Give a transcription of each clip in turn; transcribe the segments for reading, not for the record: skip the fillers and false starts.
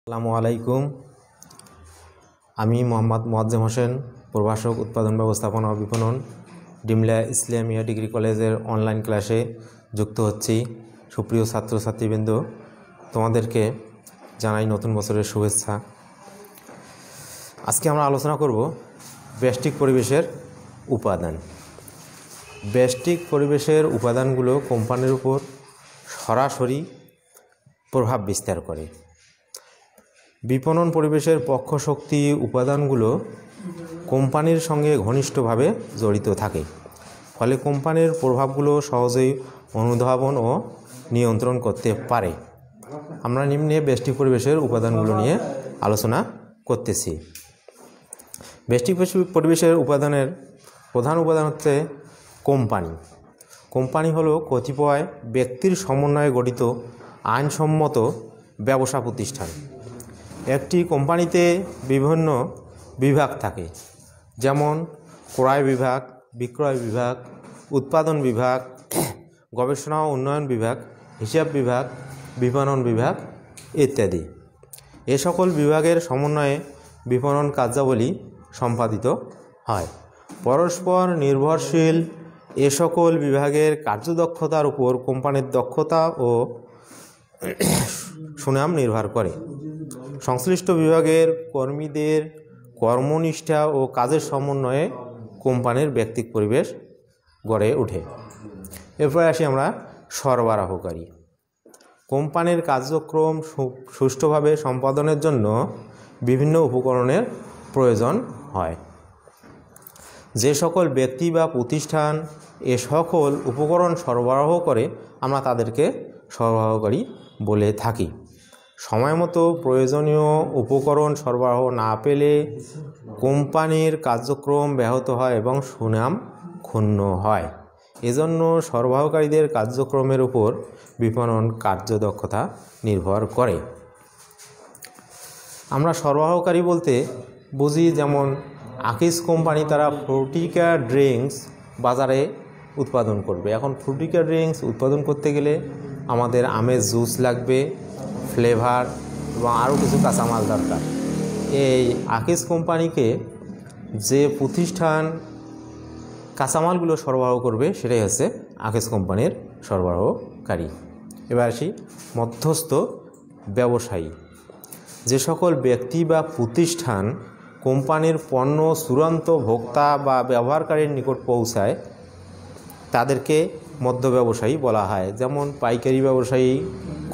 আসসালামু আলাইকুম। আমি মোহাম্মদ মোয়াজ্জেম হোসেন, প্রভাষক উৎপাদন ব্যবস্থাপনা ও বিপণন, ডিমলা ইসলামিয়া ডিগ্রি কলেজের অনলাইন ক্লাসে যুক্ত হচ্ছি। সুপ্রিয় ছাত্রছাত্রীবৃন্দ, তোমাদেরকে জানাই নতুন বছরের শুভেচ্ছা। আজকে আমরা আলোচনা করব ব্যষ্টিক পরিবেশের উপাদান। ব্যষ্টিক পরিবেশের উপাদানগুলো কোম্পানির উপর সরাসরি প্রভাব বিস্তার করে। বিপণন পরিবেশের পক্ষ শক্তি উপাদানগুলো কোম্পানির সঙ্গে ঘনিষ্ঠভাবে জড়িত থাকে, ফলে কোম্পানির প্রভাবগুলো সহজেই অনুধাবন ও নিয়ন্ত্রণ করতে পারে। আমরা নিম্নে ব্যষ্টিক পরিবেশের উপাদানগুলো নিয়ে আলোচনা করতেছি। ব্যষ্টিক পরিবেশের উপাদানের প্রধান উপাদান হচ্ছে কোম্পানি। কোম্পানি হলো কতিপয় ব্যক্তির সমন্বয়ে গঠিত আইনসম্মত ব্যবসা প্রতিষ্ঠান। একটি কোম্পানিতে বিভিন্ন বিভাগ থাকে, যেমন ক্রয় বিভাগ, বিক্রয় বিভাগ, উৎপাদন বিভাগ, গবেষণা ও উন্নয়ন বিভাগ, হিসাব বিভাগ, বিপণন বিভাগ ইত্যাদি। এ সকল বিভাগের সমন্বয়ে বিপণন কার্যাবলী সম্পাদিত হয়। পরস্পর নির্ভরশীল এ সকল বিভাগের কার্যদক্ষতার উপর কোম্পানির দক্ষতা ও সুনাম নির্ভর করে। সংশ্লিষ্ট বিভাগের কর্মীদের কর্মনিষ্ঠা ও কাজের সমন্বয়ে কোম্পানির ব্যক্তিক পরিবেশ গড়ে ওঠে। এরপরে আসি আমরা সরবরাহকারী। কোম্পানির কার্যক্রম সুষ্ঠুভাবে সম্পাদনের জন্য বিভিন্ন উপকরণের প্রয়োজন হয়। যে সকল ব্যক্তি বা প্রতিষ্ঠান এ সকল উপকরণ সরবরাহ করে, আমরা তাদেরকে সরবরাহকারী বলে থাকি। সময়মতো প্রয়োজনীয় উপকরণ সরবরাহ না পেলে কোম্পানির কার্যক্রম ব্যাহত হয় এবং সুনাম ক্ষুণ্ণ হয়। এজন্য সরবরাহকারীদের কার্যক্রমের উপর বিপণন কার্যদক্ষতা নির্ভর করে। আমরা সরবরাহকারী বলতে বুঝি, যেমন আকিস কোম্পানি তারা ফ্রুটিকা ড্রিঙ্কস বাজারে উৎপাদন করবে। এখন ফ্রুটিকা ড্রিঙ্কস উৎপাদন করতে গেলে আমাদের আমের জুস লাগবে, ফ্লেভার এবং আরও কিছু কাঁচামাল দরকার। এই আকিস কোম্পানিকে যে প্রতিষ্ঠান কাঁচামালগুলো সরবরাহ করবে সেটাই হচ্ছে আকিস কোম্পানির সরবরাহকারী। এবার আসি মধ্যস্থ ব্যবসায়ী। যে সকল ব্যক্তি বা প্রতিষ্ঠান কোম্পানির পণ্য চূড়ান্ত ভোক্তা বা ব্যবহারকারীর নিকট পৌঁছায় তাদেরকে মধ্য ব্যবসায়ী বলা হয়, যেমন পাইকারি ব্যবসায়ী,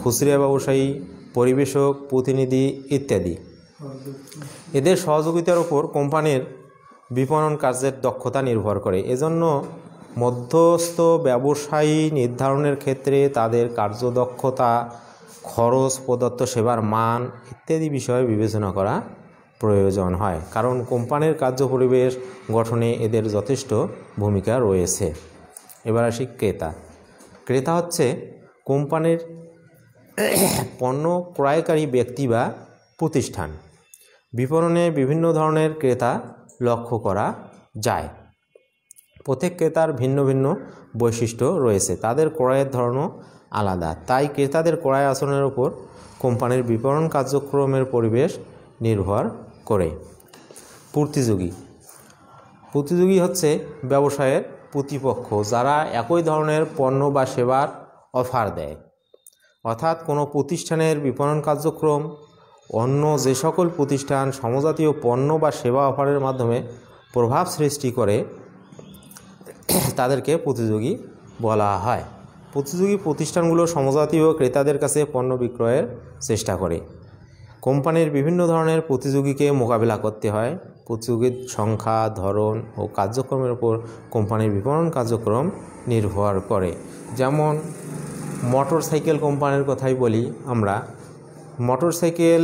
খুচরা ব্যবসায়ী, পরিবেশক, প্রতিনিধি ইত্যাদি। এদের সহযোগিতার উপর কোম্পানির বিপণন কার্যের দক্ষতা নির্ভর করে। এজন্য মধ্যস্থ ব্যবসায়ী নির্ধারণের ক্ষেত্রে তাদের কার্যদক্ষতা, খরচ, প্রদত্ত সেবার মান ইত্যাদি বিষয়ে বিবেচনা করা প্রয়োজন হয়, কারণ কোম্পানির কার্যপরিবেশ গঠনে এদের যথেষ্ট ভূমিকা রয়েছে। এবার আসি ক্রেতা। ক্রেতা হচ্ছে কোম্পানির পণ্য ক্রয়কারী ব্যক্তি বা প্রতিষ্ঠান। বিপণনে বিভিন্ন ধরনের ক্রেতা লক্ষ্য করা যায়। প্রত্যেক ক্রেতার ভিন্ন ভিন্ন বৈশিষ্ট্য রয়েছে, তাদের ক্রয়ের ধরনও আলাদা। তাই ক্রেতাদের ক্রয় আচরণের উপর কোম্পানির বিপণন কার্যক্রমের পরিবেশ নির্ভর করে। প্রতিযোগী। প্রতিযোগী হচ্ছে ব্যবসায়ের প্রতিপক্ষ, যারা একই ধরনের পণ্য বা সেবার অফার দেয়। অর্থাৎ কোনো প্রতিষ্ঠানের বিপণন কার্যক্রম অন্য যে সকল প্রতিষ্ঠান সমজাতীয় পণ্য বা সেবা অফারের মাধ্যমে প্রভাব সৃষ্টি করে তাদেরকে প্রতিযোগী বলা হয়। প্রতিযোগী প্রতিষ্ঠানগুলো সমজাতীয় ক্রেতাদের কাছে পণ্য বিক্রয়ের চেষ্টা করে। কোম্পানির বিভিন্ন ধরনের প্রতিযোগীকে মোকাবিলা করতে হয়। প্রতিযোগীর সংখ্যা, ধরন ও কার্যক্রমের উপর কোম্পানির বিপণন কার্যক্রম নির্ভর করে। যেমন মোটর সাইকেল কোম্পানির কথাই বলি আমরা। মোটর সাইকেল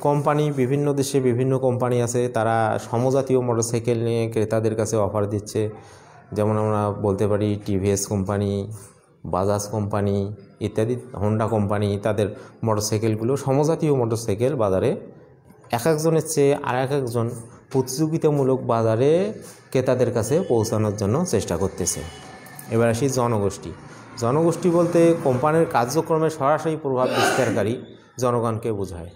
কোম্পানি, বিভিন্ন দেশে বিভিন্ন কোম্পানি আছে, তারা সমজাতীয় মোটর সাইকেল নিয়ে ক্রেতাদের কাছে অফার দিচ্ছে। যেমন আমরা বলতে পারি টিভিএস কোম্পানি, বাজাজ কোম্পানি ইত্যাদি, হোন্ডা কোম্পানি, তাদের মোটরসাইকেলগুলো সমজাতীয় মোটরসাইকেল বাজারে এক একজনের চেয়ে আর একজন প্রতিযোগিতামূলক বাজারে ক্রেতাদের কাছে পৌঁছানোর জন্য চেষ্টা করতেছে। এবার আসি জনগোষ্ঠী। জনগোষ্ঠী বলতে কোম্পানির কার্যক্রমে সরাসরি প্রভাব বিস্তারকারী জনগণকে বোঝায়।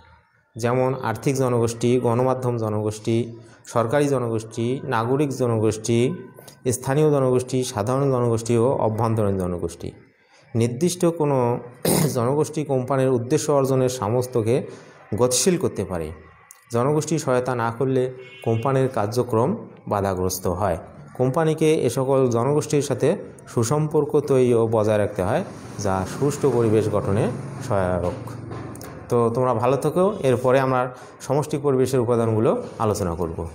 যেমন আর্থিক জনগোষ্ঠী, গণমাধ্যম জনগোষ্ঠী, সরকারি জনগোষ্ঠী, নাগরিক জনগোষ্ঠী, স্থানীয় জনগোষ্ঠী, সাধারণ জনগোষ্ঠী ও অভ্যন্তরীণ জনগোষ্ঠী। নির্দিষ্ট কোনো জনগোষ্ঠী কোম্পানির উদ্দেশ্য অর্জনের সামর্থ্যকে গতিশীল করতে পারে। জনগোষ্ঠী সহায়তা না করলে কোম্পানির কার্যক্রম বাধাগ্রস্ত হয়। কোম্পানিকে এ সকল জনগোষ্ঠীর সাথে সুসম্পর্ক তৈরি ও বজায় রাখতে হয়, যা সুষ্ঠু পরিবেশ গঠনে সহায়ক। তো তোমরা ভালো থেকো। এরপরে আমরা সমষ্টি পরিবেশের উপাদানগুলো আলোচনা করব।